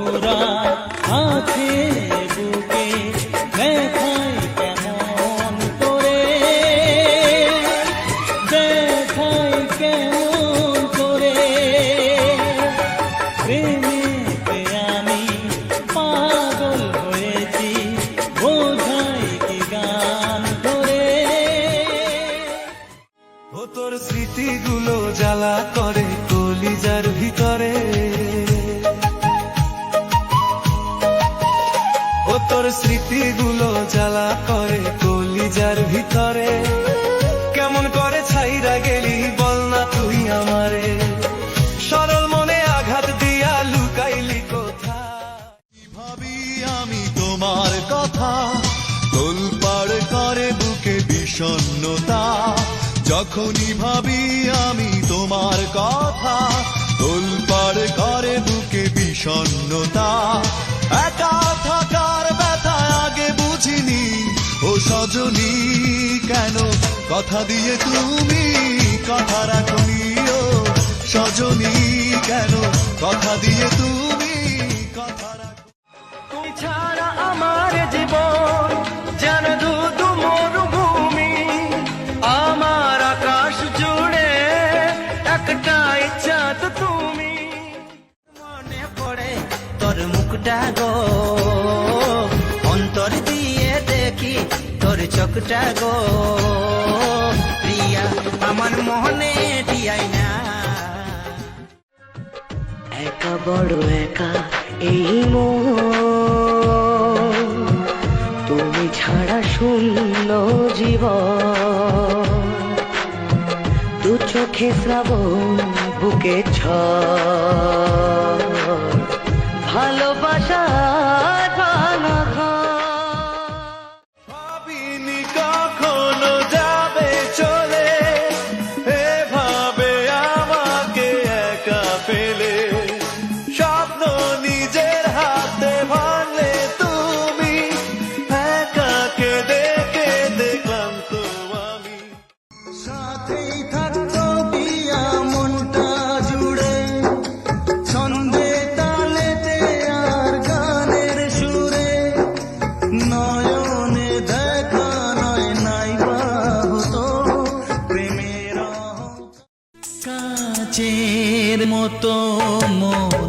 মোরা আছে বুকে ব্যথায় কেমন করে, ব্যথায় কেমন করে প্রেমেতে আমি পাগল হয়েছি, বোঝাই কি গান করে। ও তোর স্মৃতিগুলো জ্বালা করে কলিজার ভিতরে, ও তোর স্মৃতিগুলো জ্বালা করে কলিজার ভিতরে। কেমন করে ছাইরা গেলি বল না তুই আমারে, সরল মনে আঘাত দিয়া লুকাইলি কোথায়। ভাবি আমি তোমার কথা, তোলপাড় করে বুকে বিষণ্ণতা। যখনই ভাবি আমি তোমার কথা, তোলপাড় করে বুকে বিষণ্ণতা। একা থাকার ব্যথা আগে বুঝিনি, ও সজনী কেন কথা দিয়ে তুমি কথা রাখনি, ও সজনী কেন কথা দিয়ে তুমি কথা রাখনি। তুমি ছাড়া আমার জীবন যেন দুধু মরুভূমি, আমার আকাশ জুড়ে একটাই চাঁদ তুমি। মনে পড়ে তোর মুখটা গো, অন্তর দিয়ে দেখি তোর চোখটা গো, প্রিয়া আমার মনে দিয়াই না। একা বড় একা এই মন, তুমি ছাড়া শূন্য জীবন। দু চোখে শ্রাবণ বুকে ঝড়, ভালোবাসার ভাবিনি কখনো যাবে চলে, এভাবে আমাকে একা ফেলে। স্বপ্ন নিজের হাতে ভাঙলে তুমি, একা কেঁদে কেঁদে ক্লান্ত আমি। সাথেই থাকতো দিয়া মনটা জুড়ে, ছন্দে তালেতে আর গানের সুরে, নয়নে দেখা নয় নাই বা হতো প্রেমের। কাচের মতো মোর